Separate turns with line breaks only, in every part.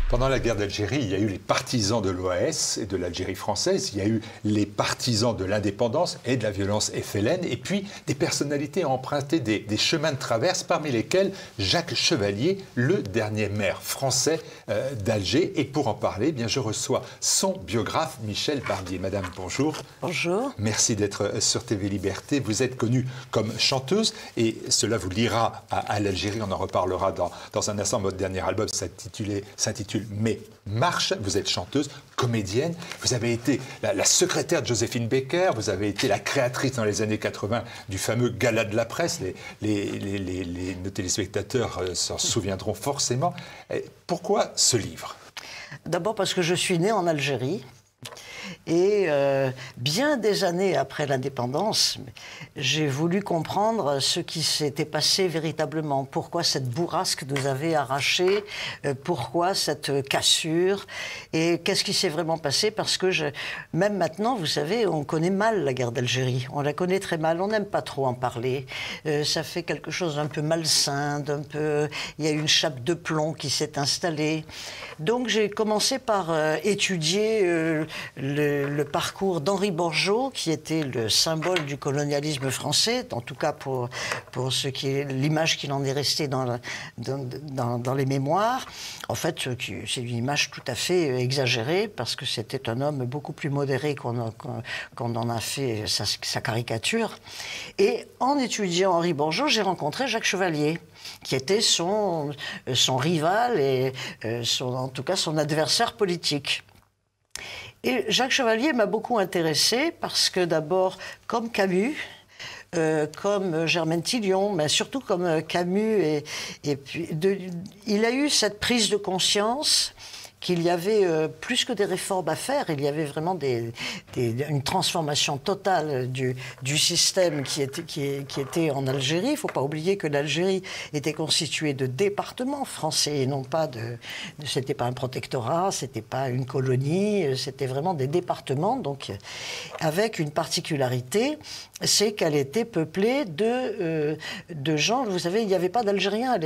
Pendant la guerre d'Algérie, il y a eu les partisans de l'OAS et de l'Algérie française, il y a eu les partisans de l'indépendance et de la violence FLN, et puis des personnalités ont emprunté des chemins de traverse, parmi lesquels Jacques Chevalier, le dernier maire français d'Alger. Et pour en parler, eh bien, je reçois son biographe, Michel Barbier. Madame, bonjour.
Bonjour.
Merci d'être sur TV Liberté. Vous êtes connue comme chanteuse, et cela vous liera à l'Algérie. On en reparlera dans un instant. Votre dernier album s'intitule Mais Marche. Vous êtes chanteuse, comédienne. Vous avez été la secrétaire de Joséphine Baker. Vous avez été la créatrice dans les années 80 du fameux Gala de la presse. Nos téléspectateurs s'en souviendront forcément. Pourquoi ce livre?
D'abord parce que je suis née en Algérie. Et bien des années après l'indépendance, j'ai voulu comprendre ce qui s'était passé véritablement. Pourquoi cette bourrasque nous avait arrachés, pourquoi cette cassure, et qu'est-ce qui s'est vraiment passé? Parce que même maintenant, vous savez, on connaît mal la guerre d'Algérie. On la connaît très mal, on n'aime pas trop en parler. Ça fait quelque chose d'un peu malsain, il y a une chape de plomb qui s'est installée. Donc j'ai commencé par étudier le parcours d'Henri Borgeaud, qui était le symbole du colonialisme français, en tout cas pour ce qui est l'image qu'il en est restée dans les mémoires. En fait, c'est une image tout à fait exagérée, parce que c'était un homme beaucoup plus modéré qu'on en a fait sa caricature. Et en étudiant Henri Borgeaud, j'ai rencontré Jacques Chevalier, qui était son rival et en tout cas son adversaire politique. Et Jacques Chevalier m'a beaucoup intéressée parce que d'abord, comme Camus, comme Germaine Tillion, mais surtout comme Camus, et puis il a eu cette prise de conscience qu'il y avait plus que des réformes à faire, il y avait vraiment une transformation totale du système qui était en Algérie. Il ne faut pas oublier que l'Algérie était constituée de départements français et non pas c'était pas un protectorat, c'était pas une colonie, c'était vraiment des départements, donc avec une particularité, c'est qu'elle était peuplée de gens, vous savez, il n'y avait pas d'Algériens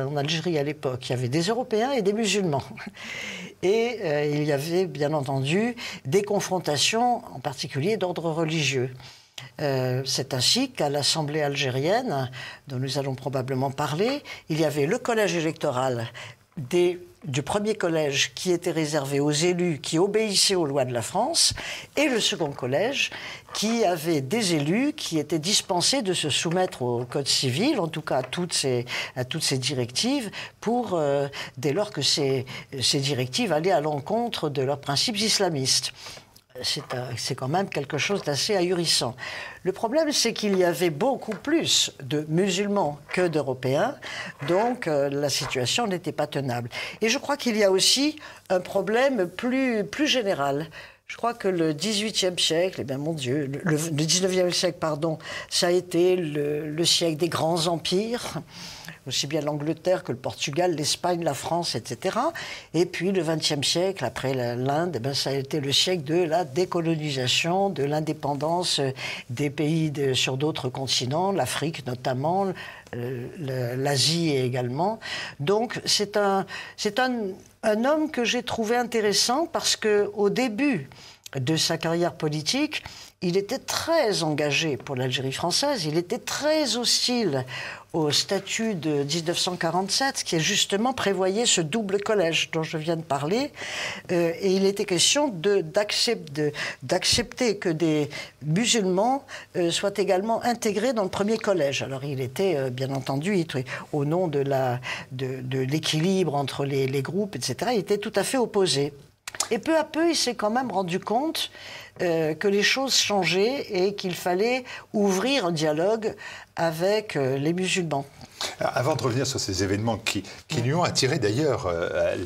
en Algérie à l'époque, il y avait des Européens et des musulmans. Et il y avait, bien entendu, des confrontations, en particulier d'ordre religieux. C'est ainsi qu'à l'Assemblée algérienne, dont nous allons probablement parler, il y avait le collège électoral du premier collège qui était réservé aux élus qui obéissaient aux lois de la France, et le second collège qui avait des élus qui étaient dispensés de se soumettre au code civil, en tout cas à toutes ces directives, dès lors que ces directives allaient à l'encontre de leurs principes islamistes. C'est quand même quelque chose d'assez ahurissant. Le problème, c'est qu'il y avait beaucoup plus de musulmans que d'Européens, donc la situation n'était pas tenable. Et je crois qu'il y a aussi un problème plus général. Je crois que le XVIIIe siècle, eh bien mon Dieu, le XIXe siècle, pardon, ça a été le siècle des grands empires, aussi bien l'Angleterre que le Portugal, l'Espagne, la France, etc. Et puis le XXe siècle, après l'Inde, eh bien, ça a été le siècle de la décolonisation, de l'indépendance des pays sur d'autres continents, l'Afrique notamment, l'Asie également. Donc c'est un homme que j'ai trouvé intéressant parce qu'au début de sa carrière politique, il était très engagé pour l'Algérie française, il était très hostile au statut de 1947, qui justement prévoyait ce double collège dont je viens de parler, et il était question d'accepter que des musulmans soient également intégrés dans le premier collège. Alors il était, bien entendu, au nom de l'équilibre entre les groupes, etc., il était tout à fait opposé. Et peu à peu, il s'est quand même rendu compte que les choses changeaient et qu'il fallait ouvrir un dialogue avec les musulmans.
Alors, avant de revenir sur ces événements qui lui ont attiré d'ailleurs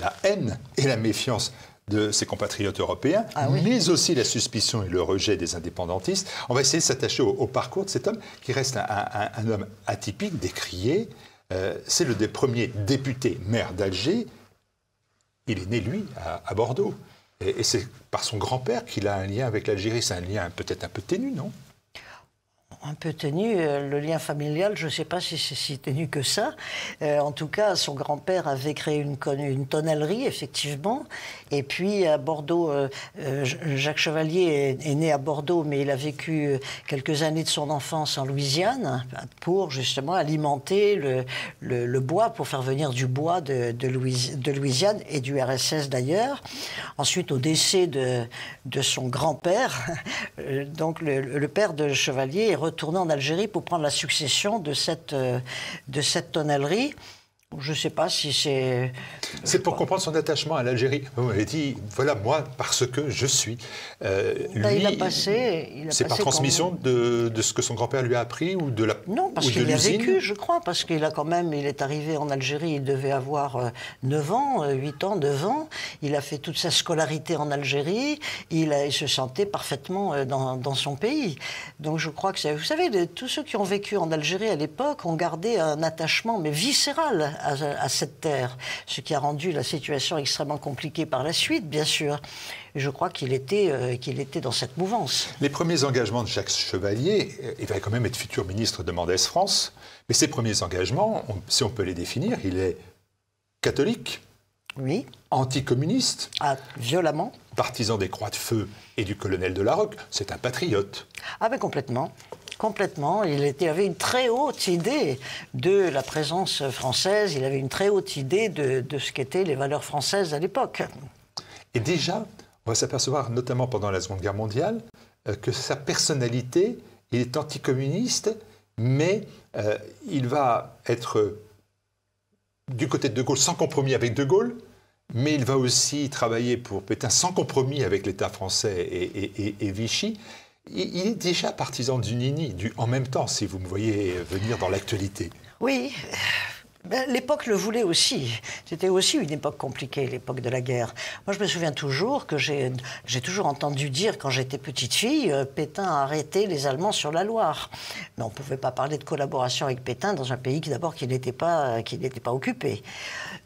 la haine et la méfiance de ses compatriotes européens, oui, mais aussi la suspicion et le rejet des indépendantistes, on va essayer de s'attacher au parcours de cet homme qui reste un homme atypique, décrié. C'est le des premiers députés maire d'Alger. Il est né, lui, à Bordeaux. Et c'est par son grand-père qu'il a un lien avec l'Algérie. C'est un lien peut-être un peu ténu, non?
un peu tenu. Le lien familial, je ne sais pas si c'est si tenu que ça. En tout cas, son grand-père avait créé une tonnellerie, effectivement. Et puis, à Bordeaux, Jacques Chevalier est né à Bordeaux, mais il a vécu quelques années de son enfance en Louisiane pour, justement, alimenter le bois, pour faire venir du bois de Louisiane et du RSS, d'ailleurs. Ensuite, au décès de son grand-père, donc le père de Chevalier est retourné en Algérie pour prendre la succession de cette tonnellerie. Je ne sais pas si c'est...
C'est pour comprendre son attachement à l'Algérie. Vous m'avez dit, voilà, moi, parce que je suis. Lui,
il a passé...
C'est par transmission de ce que son grand-père lui a appris ou de la
Non, parce qu'il a vécu, je crois, parce qu'il a quand même... Il est arrivé en Algérie, il devait avoir 9 ans, 8 ans, 9 ans. Il a fait toute sa scolarité en Algérie. Il se sentait parfaitement dans son pays. Donc je crois que... Vous savez, tous ceux qui ont vécu en Algérie à l'époque ont gardé un attachement, mais viscéral, à cette terre, ce qui a rendu la situation extrêmement compliquée par la suite, bien sûr. Et je crois qu'il était dans cette mouvance.
Les premiers engagements de Jacques Chevalier, il va quand même être futur ministre de Mendès France, mais ces premiers engagements, si on peut les définir, il est catholique,
oui,
anticommuniste,
violemment,
partisan des Croix de Feu et du colonel de Larocque, c'est un patriote.
Ah ben complètement. Complètement. Il avait une très haute idée de la présence française, il avait une très haute idée de ce qu'étaient les valeurs françaises à l'époque.
Et déjà, on va s'apercevoir, notamment pendant la Seconde Guerre mondiale, que sa personnalité, il est anticommuniste, mais il va être du côté de Gaulle, sans compromis avec De Gaulle, mais il va aussi travailler pour Pétain sans compromis avec l'État français et Vichy. Il est déjà partisan du Nini, du en même temps, si vous me voyez venir dans l'actualité.
Oui, l'époque le voulait aussi. C'était aussi une époque compliquée, l'époque de la guerre. Moi, je me souviens toujours que j'ai toujours entendu dire, quand j'étais petite fille, Pétain a arrêté les Allemands sur la Loire. Mais on ne pouvait pas parler de collaboration avec Pétain dans un pays qui n'était pas occupé.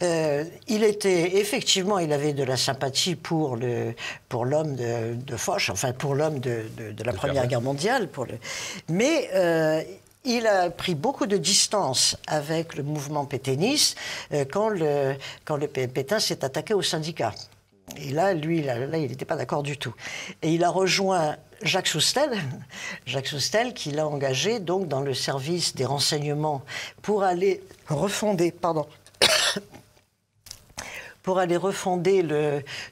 Effectivement, il avait de la sympathie pour l'homme de Foch, enfin pour l'homme de la Première Guerre mondiale. Mais il a pris beaucoup de distance avec le mouvement pétainiste quand le Pétain s'est attaqué aux syndicats. Et là, lui, il n'était pas d'accord du tout. Et il a rejoint Jacques Soustel qui l'a engagé donc dans le service des renseignements pour aller refonder,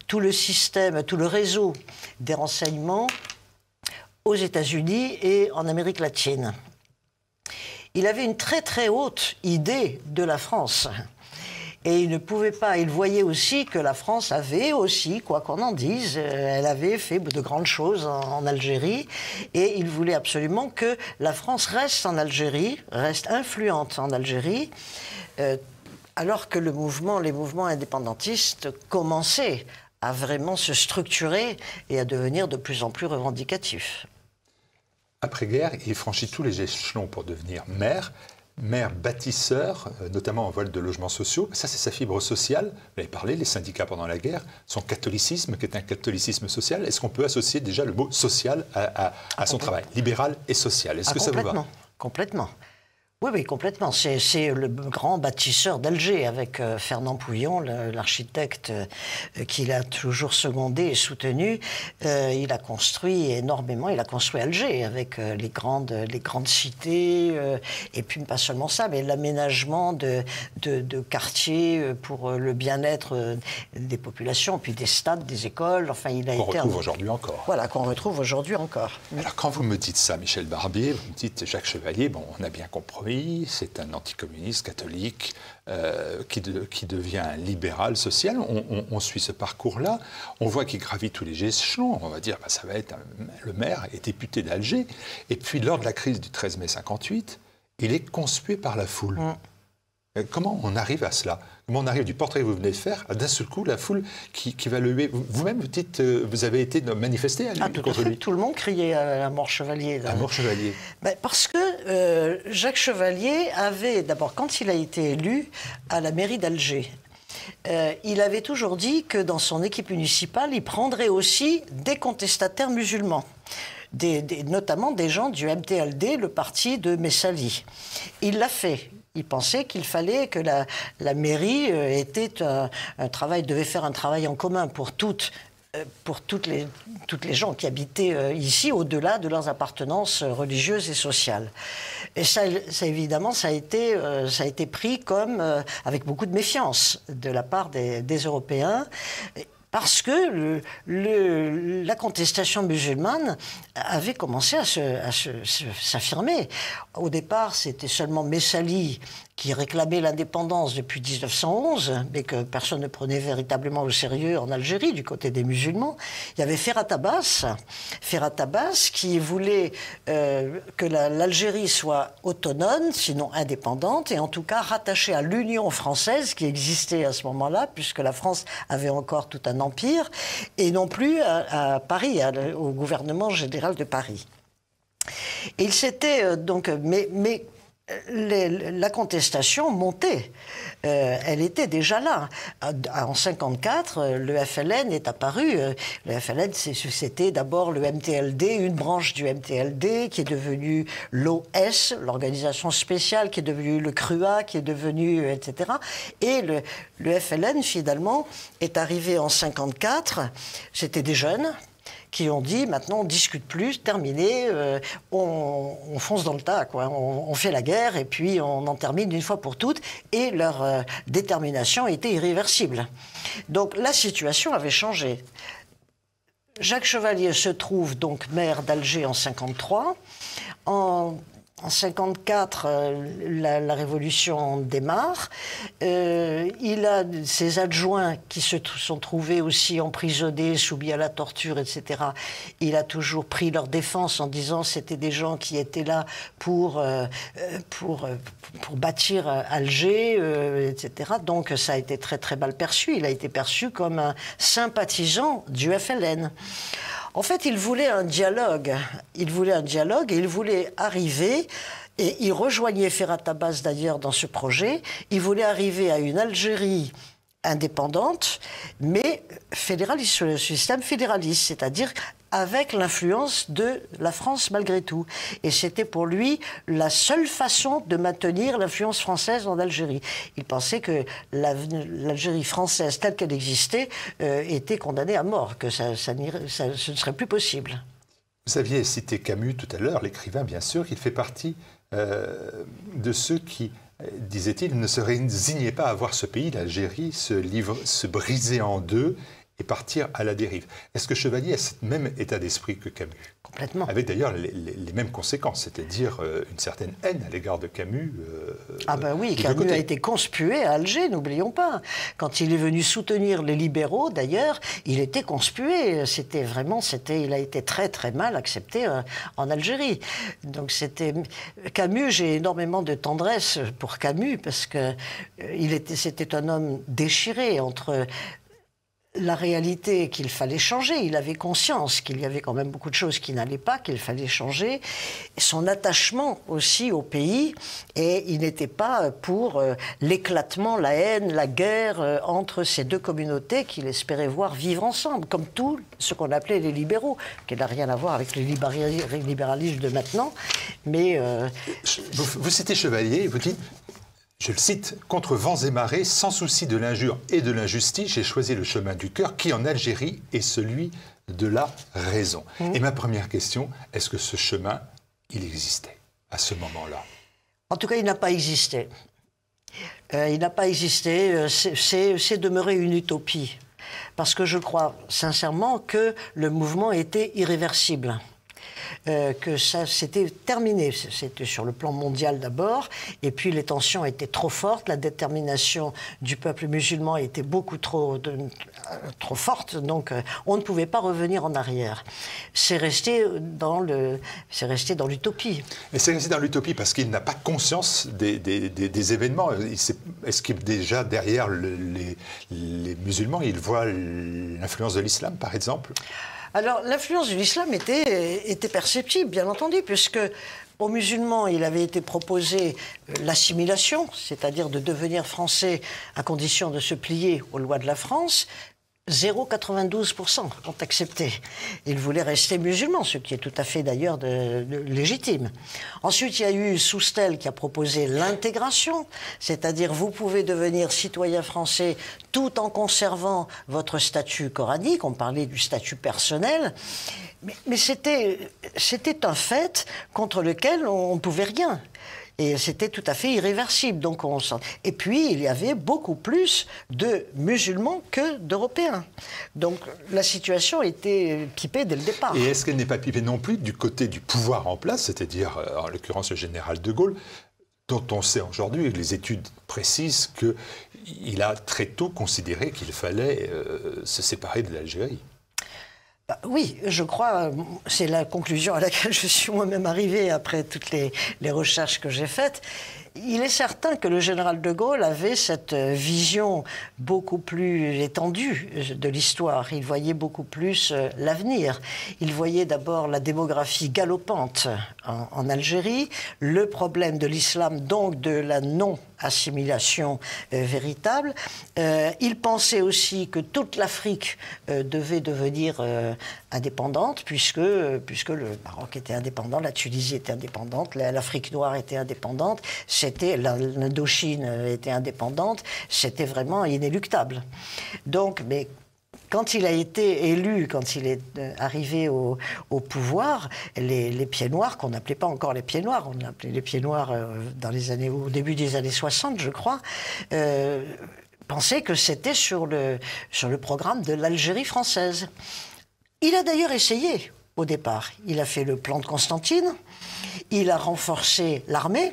tout le système, tout le réseau des renseignements aux États-Unis et en Amérique latine. Il avait une très très haute idée de la France. Et il ne pouvait pas, il voyait aussi que la France avait aussi, quoi qu'on en dise, elle avait fait de grandes choses en Algérie. Et il voulait absolument que la France reste en Algérie, reste influente en Algérie, alors que les mouvements indépendantistes commençaient à vraiment se structurer et à devenir de plus en plus revendicatifs.
Après-guerre, il franchit tous les échelons pour devenir maire bâtisseur, notamment en voie de logements sociaux. Ça, c'est sa fibre sociale. Vous avez parlé, les syndicats pendant la guerre, son catholicisme, qui est un catholicisme social. Est-ce qu'on peut associer déjà le mot social à son travail, libéral et social? Est-ce que ça vous va?
Complètement. Oui, complètement. C'est le grand bâtisseur d'Alger, avec Fernand Pouillon, l'architecte qu'il a toujours secondé et soutenu. Il a construit énormément. Il a construit Alger avec les grandes cités, et puis pas seulement ça, mais l'aménagement de quartiers pour le bien-être des populations, puis des stades, des écoles. Enfin, il a été...
Qu'on retrouve aujourd'hui encore.
Voilà, qu'on retrouve aujourd'hui encore.
Alors, quand vous me dites ça, Michel Barbier, vous me dites Jacques Chevalier, bon, on a bien compris. C'est un anticommuniste catholique qui devient un libéral social. On suit ce parcours-là. On voit qu'il gravit tous les échelons. On va dire que ça va être le maire et député d'Alger. Et puis, lors de la crise du 13 mai 58, il est conspué par la foule. Comment on arrive à cela? Comment on arrive du portrait que vous venez de faire à d'un seul coup la foule qui va le huer? Vous-même, vous dites, vous avez été manifesté à lui, contre lui.
Tout le monde criait à mort Chevalier. Là.
À mort Chevalier.
Parce que Jacques Chevalier avait, d'abord, quand il a été élu à la mairie d'Alger, il avait toujours dit que dans son équipe municipale, il prendrait aussi des contestataires musulmans. notamment des gens du MTLD, le parti de Messali. Il l'a fait. Il pensait qu'il fallait que la mairie devait faire un travail en commun pour toutes les gens qui habitaient ici, au-delà de leurs appartenances religieuses et sociales. Et ça évidemment, ça a été pris comme avec beaucoup de méfiance de la part des Européens. Parce que la contestation musulmane avait commencé à s'affirmer. Au départ, c'était seulement Messali qui réclamait l'indépendance depuis 1911, mais que personne ne prenait véritablement au sérieux en Algérie, du côté des musulmans. Il y avait Ferhat Abbas qui voulait que l'Algérie soit autonome, sinon indépendante, et en tout cas rattachée à l'Union française qui existait à ce moment-là, puisque la France avait encore tout un empire, et non plus à Paris, au gouvernement général de Paris. Et il s'était mais la contestation montait. Elle était déjà là. En 1954, le FLN est apparu. Le FLN, c'était d'abord le MTLD, une branche du MTLD qui est devenue l'OS, l'organisation spéciale, qui est devenue le CRUA, qui est devenue, etc. Et le FLN, finalement, est arrivé en 1954. C'était des jeunes qui ont dit, maintenant, on ne discute plus, terminé, on fonce dans le tas, quoi. On fait la guerre et puis on en termine une fois pour toutes. Et leur détermination était irréversible. Donc la situation avait changé. Jacques Chevalier se trouve donc maire d'Alger en 1953. En 1954, la révolution démarre. Il a ses adjoints qui se sont trouvés aussi emprisonnés, soumis à la torture, etc. Il a toujours pris leur défense en disant que c'était des gens qui étaient là pour bâtir Alger, etc. Donc ça a été très très mal perçu. Il a été perçu comme un sympathisant du FLN. En fait, il voulait un dialogue. Il voulait arriver, et il rejoignait Ferhat Abbas d'ailleurs dans ce projet, il voulait arriver à une Algérie indépendante, mais fédéraliste, sur le système fédéraliste, c'est-à-dire avec l'influence de la France malgré tout. Et c'était pour lui la seule façon de maintenir l'influence française en Algérie. Il pensait que l'Algérie française telle qu'elle existait était condamnée à mort, que ce ne serait plus possible.
Vous aviez cité Camus tout à l'heure, l'écrivain bien sûr, il fait partie de ceux qui, disait-il, ne se résignaient pas à voir ce pays, l'Algérie, se briser en deux et partir à la dérive. Est-ce que Chevalier a ce même état d'esprit que Camus?
Complètement.
Avec d'ailleurs les mêmes conséquences, c'est-à-dire une certaine haine à l'égard de Camus.
Ah ben oui, Camus a été conspué à Alger, n'oublions pas. Quand il est venu soutenir les libéraux, d'ailleurs, il était conspué. Il a été très très mal accepté en Algérie. Donc Camus, j'ai énormément de tendresse pour Camus parce que c'était un homme déchiré entre la réalité qu'il fallait changer. Il avait conscience qu'il y avait quand même beaucoup de choses qui n'allaient pas, qu'il fallait changer. Son attachement aussi au pays, et il n'était pas pour l'éclatement, la haine, la guerre entre ces deux communautés qu'il espérait voir vivre ensemble, comme tout ce qu'on appelait les libéraux, qui n'a rien à voir avec le libéralisme de maintenant. Mais
vous citez Chevalier, vous dites... Je le cite, « Contre vents et marées, sans souci de l'injure et de l'injustice, j'ai choisi le chemin du cœur qui, en Algérie, est celui de la raison. » Et ma première question, est-ce que ce chemin, il existait à ce moment-là?
En tout cas, il n'a pas existé. Il n'a pas existé. C'est demeuré une utopie. Parce que je crois sincèrement que le mouvement était irréversible. Que ça c'était terminé. C'était sur le plan mondial d'abord, et puis les tensions étaient trop fortes, la détermination du peuple musulman était beaucoup trop forte, donc on ne pouvait pas revenir en arrière. C'est resté dans l'utopie.
Mais c'est resté dans l'utopie parce qu'il n'a pas conscience des événements. Est-ce qu'il déjà derrière les musulmans, il voit l'influence de l'islam, par exemple?
Alors, l'influence de l'islam était perceptible, bien entendu, puisque aux musulmans, il avait été proposé l'assimilation, c'est-à-dire de devenir français à condition de se plier aux lois de la France. 0,92% ont accepté. Ils voulaient rester musulmans, ce qui est tout à fait d'ailleurs légitime. Ensuite, il y a eu Soustelle qui a proposé l'intégration, c'est-à-dire vous pouvez devenir citoyen français tout en conservant votre statut coranique. On parlait du statut personnel, mais c'était un fait contre lequel on ne pouvait rien. Et c'était tout à fait irréversible. Donc et puis, il y avait beaucoup plus de musulmans que d'Européens. Donc la situation était pipée dès le départ.
Et est-ce qu'elle n'est pas pipée non plus du côté du pouvoir en place, c'est-à-dire, en l'occurrence, le général de Gaulle, dont on sait aujourd'hui, les études précisent qu'il a très tôt considéré qu'il fallait se séparer de l'Algérie?
Oui, je crois, c'est la conclusion à laquelle je suis moi-même arrivé après toutes les recherches que j'ai faites. Il est certain que le général de Gaulle avait cette vision beaucoup plus étendue de l'histoire. Il voyait beaucoup plus l'avenir. Il voyait d'abord la démographie galopante en Algérie, le problème de l'islam, donc de la non-assimilation véritable. Il pensait aussi que toute l'Afrique devait devenir indépendante, puisque le Maroc était indépendant, la Tunisie était indépendante, l'Afrique noire était indépendante, l'Indochine était indépendante, c'était vraiment inéluctable. Donc, mais quand il a été élu, quand il est arrivé au pouvoir, les pieds noirs, qu'on n'appelait pas encore les pieds noirs, on appelait les pieds noirs au début des années 60, je crois, pensaient que c'était sur le programme de l'Algérie française. Il a d'ailleurs essayé au départ. Il a fait le plan de Constantine, il a renforcé l'armée,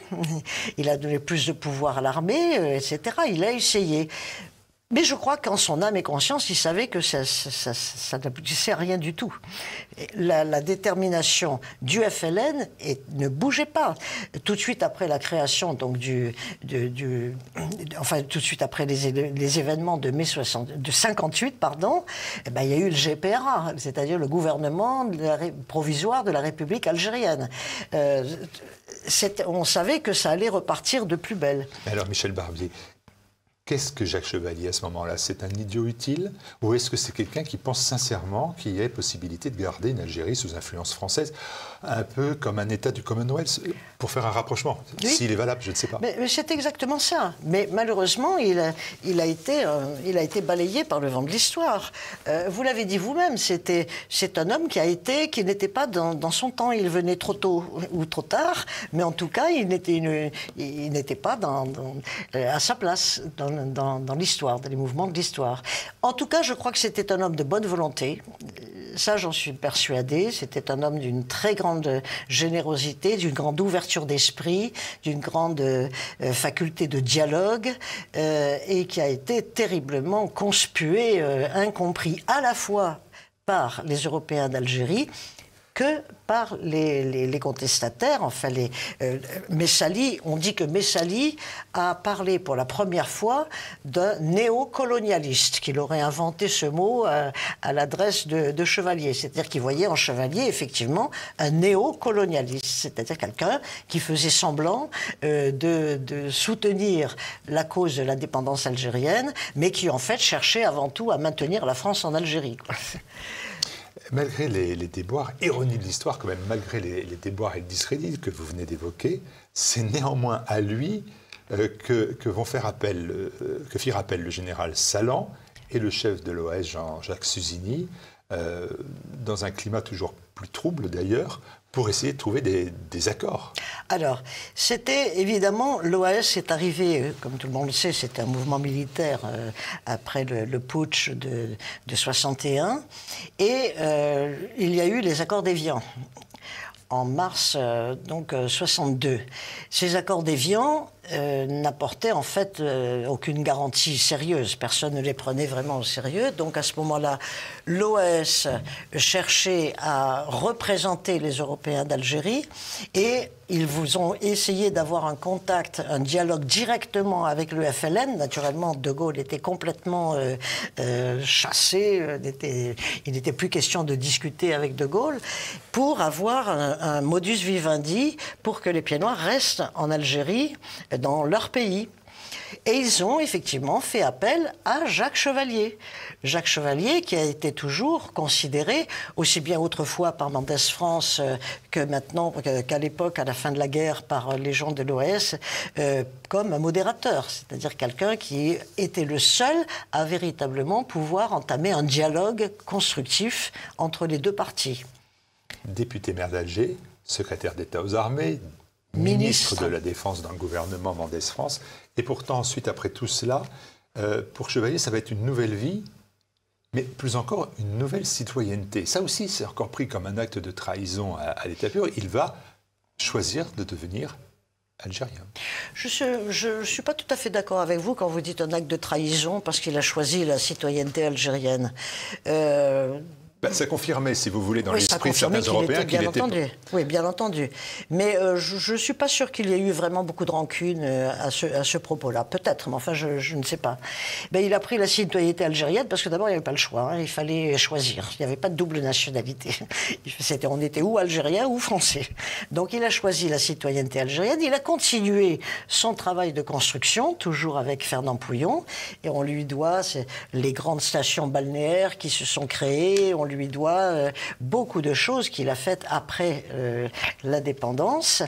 il a donné plus de pouvoir à l'armée, etc. Il a essayé. Mais je crois qu'en son âme et conscience, il savait que ça n'aboutissait à rien du tout. La détermination du FLN ne bougeait pas. Tout de suite après la création, donc enfin tout de suite après les événements de mai 58, pardon, eh ben, il y a eu le GPRA, c'est-à-dire le gouvernement provisoire de la République algérienne. On savait que ça allait repartir de plus belle.
Alors Michel Barbier, qu'est-ce que Jacques Chevalier à ce moment-là? C'est un idiot utile? Ou est-ce que c'est quelqu'un qui pense sincèrement qu'il y ait possibilité de garder une Algérie sous influence française, un peu comme un État du Commonwealth, pour faire un rapprochement? Oui. S'il est valable, je ne sais pas.
Mais c'est exactement ça. Mais malheureusement, il a été balayé par le vent de l'histoire. Vous l'avez dit vous-même, c'est un homme qui n'était pas dans son temps. Il venait trop tôt ou trop tard, mais en tout cas, il n'était pas à sa place dans l'histoire, dans les mouvements de l'histoire. En tout cas, je crois que c'était un homme de bonne volonté. Ça, j'en suis persuadée. C'était un homme d'une très grande générosité, d'une grande ouverture d'esprit, d'une grande faculté de dialogue, et qui a été terriblement conspué, incompris à la fois par les Européens d'Algérie que par les contestataires. Enfin, Messali, on dit que Messali a parlé pour la première fois d'un néocolonialiste, qu'il aurait inventé ce mot à l'adresse de Chevalier. C'est-à-dire qu'il voyait en Chevalier, effectivement, un néocolonialiste, c'est-à-dire quelqu'un qui faisait semblant de soutenir la cause de l'indépendance algérienne, mais qui, en fait, cherchait avant tout à maintenir la France en Algérie, quoi.
Malgré les déboires, ironie de l'histoire quand même, malgré les déboires et le discrédit que vous venez d'évoquer, c'est néanmoins à lui que firent appel le général Salan et le chef de l'OAS, Jean-Jacques Suzini, dans un climat toujours plus trouble d'ailleurs, pour essayer de trouver des accords. Alors,
c'était évidemment, l'OAS est arrivé, comme tout le monde le sait, c'était un mouvement militaire après le putsch de 61, et il y a eu les accords d'Évian en mars 62. Ces accords d'Évian n'apportaient en fait aucune garantie sérieuse. Personne ne les prenait vraiment au sérieux. Donc à ce moment-là, l'OAS cherchait à représenter les Européens d'Algérie et ils vous ont essayé d'avoir un contact, un dialogue directement avec le FLN. Naturellement, De Gaulle était complètement chassé. Il n'était plus question de discuter avec De Gaulle pour avoir un modus vivendi pour que les pieds noirs restent en Algérie, dans leur pays. Et ils ont effectivement fait appel à Jacques Chevalier. Jacques Chevalier qui a été toujours considéré, aussi bien autrefois par Mendès France que maintenant, qu'à l'époque, à la fin de la guerre, par les gens de l'OAS, comme un modérateur. C'est-à-dire quelqu'un qui était le seul à véritablement pouvoir entamer un dialogue constructif entre les deux parties.
Député maire d'Alger, secrétaire d'État aux armées, ministre de la Défense dans le gouvernement Mendès France. Et pourtant, ensuite, après tout cela, pour Chevalier, ça va être une nouvelle vie, mais plus encore, une nouvelle citoyenneté. Ça aussi, c'est encore pris comme un acte de trahison à l'état pur. Il va choisir de devenir algérien.
Je ne suis pas tout à fait d'accord avec vous quand vous dites un acte de trahison parce qu'il a choisi la citoyenneté algérienne.
Ça confirmait, si vous voulez, dans l'esprit de certains Européens qu'il était...
Oui, bien entendu. Mais je ne suis pas sûr qu'il y ait eu vraiment beaucoup de rancune à ce propos-là. Peut-être, mais enfin, je ne sais pas. Ben, il a pris la citoyenneté algérienne parce que d'abord, il n'y avait pas le choix. Il fallait choisir. Il n'y avait pas de double nationalité. On était ou algérien ou français. Donc, il a choisi la citoyenneté algérienne. Il a continué son travail de construction, toujours avec Fernand Pouillon. Et on lui doit les grandes stations balnéaires qui se sont créées. On lui doit beaucoup de choses qu'il a faites après l'indépendance.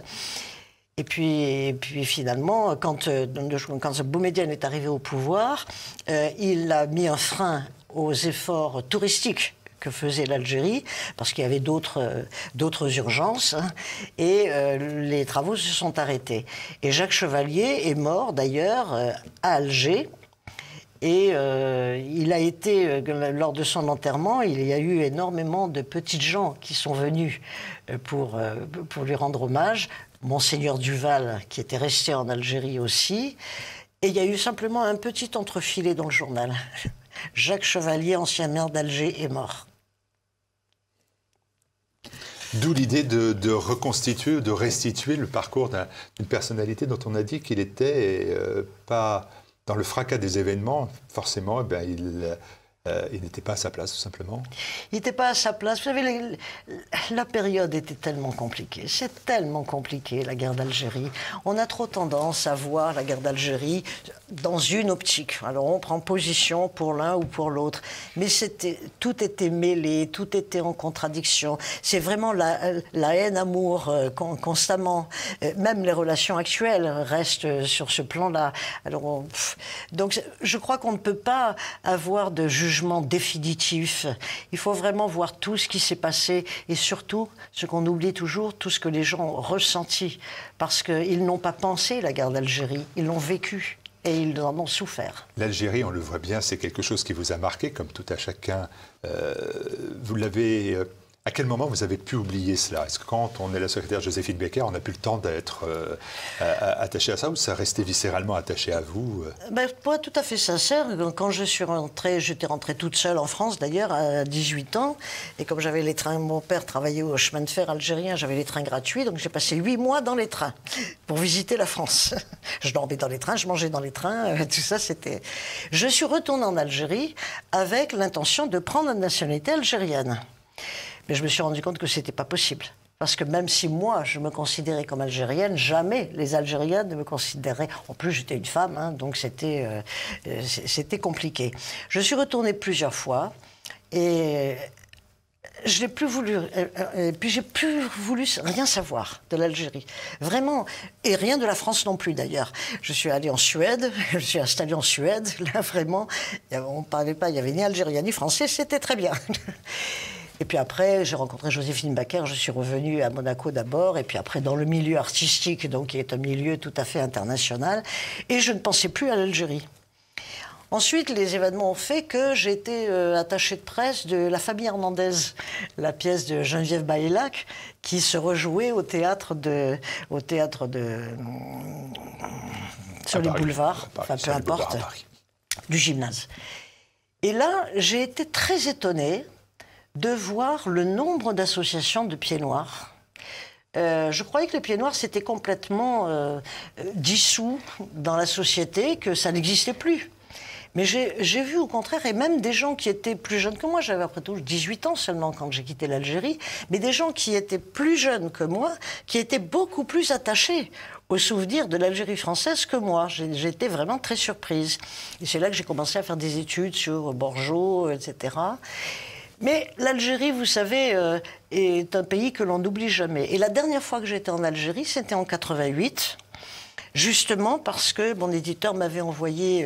Et puis finalement, quand Boumedienne est arrivé au pouvoir, il a mis un frein aux efforts touristiques que faisait l'Algérie, parce qu'il y avait d'autres urgences, et les travaux se sont arrêtés. Et Jacques Chevalier est mort d'ailleurs à Alger. Et il a été, lors de son enterrement, il y a eu énormément de petites gens qui sont venus pour lui rendre hommage. Monseigneur Duval, qui était resté en Algérie aussi. Et il y a eu simplement un petit entrefilet dans le journal. Jacques Chevalier, ancien maire d'Alger, est mort.
D'où l'idée de reconstituer, de restituer le parcours d'une personnalité dont on a dit qu'il n'était pas... Dans le fracas des événements, forcément, il n'était pas à sa place, tout simplement.
Il n'était pas à sa place. Vous savez, la période était tellement compliquée. C'est tellement compliqué, la guerre d'Algérie. On a trop tendance à voir la guerre d'Algérie dans une optique. Alors, on prend position pour l'un ou pour l'autre. Mais tout était mêlé, tout était en contradiction. C'est vraiment la haine-amour constamment. Même les relations actuelles restent sur ce plan-là. Alors, donc, je crois qu'on ne peut pas avoir de jugement définitif. Il faut vraiment voir tout ce qui s'est passé et surtout, ce qu'on oublie toujours, tout ce que les gens ont ressenti. Parce qu'ils n'ont pas pensé la guerre d'Algérie, ils l'ont vécu et ils en ont souffert.
L'Algérie, on le voit bien, c'est quelque chose qui vous a marqué, comme tout à chacun. Vous l'avez... À quel moment vous avez pu oublier cela? Est-ce que quand on est la secrétaire Joséphine Baker, on n'a plus le temps d'être attaché à ça ou ça restait viscéralement attaché à vous?
Pour être tout à fait sincère, quand je suis rentrée, j'étais rentrée toute seule en France d'ailleurs à 18 ans. Et comme j'avais les trains, mon père travaillait au chemin de fer algérien, j'avais les trains gratuits. Donc j'ai passé 8 mois dans les trains pour visiter la France. Je dormais dans les trains, je mangeais dans les trains, tout ça c'était... Je suis retournée en Algérie avec l'intention de prendre la nationalité algérienne. Mais je me suis rendu compte que ce n'était pas possible. Parce que même si moi, je me considérais comme algérienne, jamais les Algériens ne me considéraient... En plus, j'étais une femme, hein, donc c'était compliqué. Je suis retournée plusieurs fois et je n'ai plus voulu... Et puis j'ai plus voulu rien savoir de l'Algérie. Vraiment. Et rien de la France non plus, d'ailleurs. Je suis allée en Suède, je suis installée en Suède. Là, vraiment, on ne parlait pas, il n'y avait ni algérien ni français, c'était très bien. Et puis après, j'ai rencontré Joséphine Baker, je suis revenue à Monaco d'abord, et puis après dans le milieu artistique, donc qui est un milieu tout à fait international, et je ne pensais plus à l'Algérie. Ensuite, les événements ont fait que j'ai été attachée de presse de La Famille Hernandez, la pièce de Geneviève Baïlac, qui se rejouait au théâtre sur les boulevards, enfin peu importe, du gymnase. Et là, j'ai été très étonnée de voir le nombre d'associations de pieds noirs. Je croyais que les pieds noirs s'étaient complètement dissous dans la société, que ça n'existait plus. Mais j'ai vu au contraire, et même des gens qui étaient plus jeunes que moi, j'avais après tout 18 ans seulement quand j'ai quitté l'Algérie, mais des gens qui étaient plus jeunes que moi, qui étaient beaucoup plus attachés au souvenir de l'Algérie française que moi. J'étais vraiment très surprise. Et c'est là que j'ai commencé à faire des études sur Borgeaud, etc. Mais l'Algérie, vous savez, est un pays que l'on n'oublie jamais. Et la dernière fois que j'étais en Algérie, c'était en 88. Justement parce que mon éditeur m'avait envoyé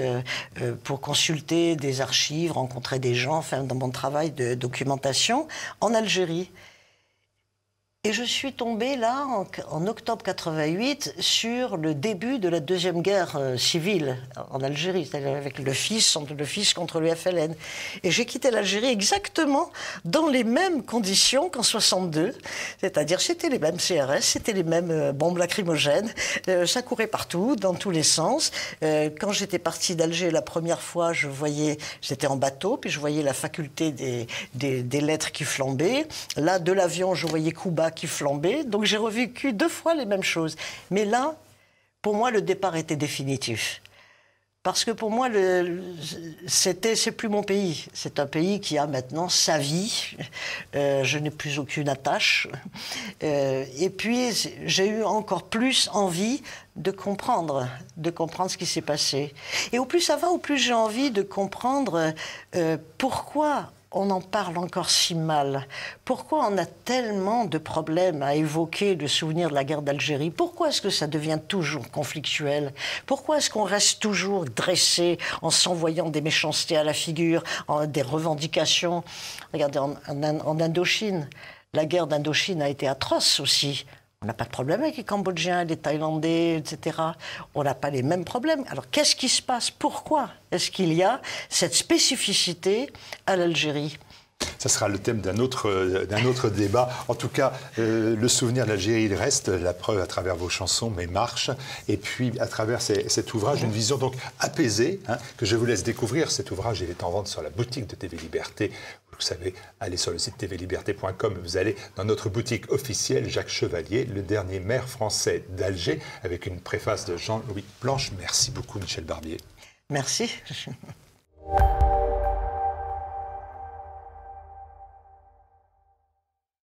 pour consulter des archives, rencontrer des gens, enfin dans mon travail de documentation, en Algérie. Et je suis tombée là, en octobre 88, sur le début de la deuxième guerre civile en Algérie, c'est-à-dire avec le FIS contre le FLN. Et j'ai quitté l'Algérie exactement dans les mêmes conditions qu'en 62, c'est-à-dire c'était les mêmes CRS, c'était les mêmes bombes lacrymogènes, ça courait partout, dans tous les sens. Quand j'étais partie d'Alger la première fois, j'étais en bateau, puis je voyais la faculté des lettres qui flambaient. Là, de l'avion, je voyais Cuba qui flambait, donc j'ai revécu 2 fois les mêmes choses. Mais là, pour moi, le départ était définitif. Parce que pour moi, c'est plus mon pays. C'est un pays qui a maintenant sa vie. Je n'ai plus aucune attache. Et puis, j'ai eu encore plus envie de comprendre ce qui s'est passé. Et au plus ça va, au plus j'ai envie de comprendre pourquoi on en parle encore si mal. Pourquoi on a tellement de problèmes à évoquer le souvenir de la guerre d'Algérie? Pourquoi est-ce que ça devient toujours conflictuel? Pourquoi est-ce qu'on reste toujours dressé en s'envoyant des méchancetés à la figure, des revendications? Regardez, en Indochine, la guerre d'Indochine a été atroce aussi. On n'a pas de problème avec les Cambodgiens, les Thaïlandais, etc. On n'a pas les mêmes problèmes. Alors, qu'est-ce qui se passe? Pourquoi est-ce qu'il y a cette spécificité à l'Algérie?
Ça sera le thème d'un autre débat. En tout cas, le souvenir de l'Algérie, il reste, la preuve à travers vos chansons, mes marches, et puis à travers cet ouvrage, une vision donc apaisée, que je vous laisse découvrir. Cet ouvrage, il est en vente sur la boutique de TV Liberté. Vous savez, allez sur le site tvliberté.com, vous allez dans notre boutique officielle, Jacques Chevalier, le dernier maire français d'Alger, avec une préface de Jean-Louis Planche. Merci beaucoup, Michel Barbier.
Merci.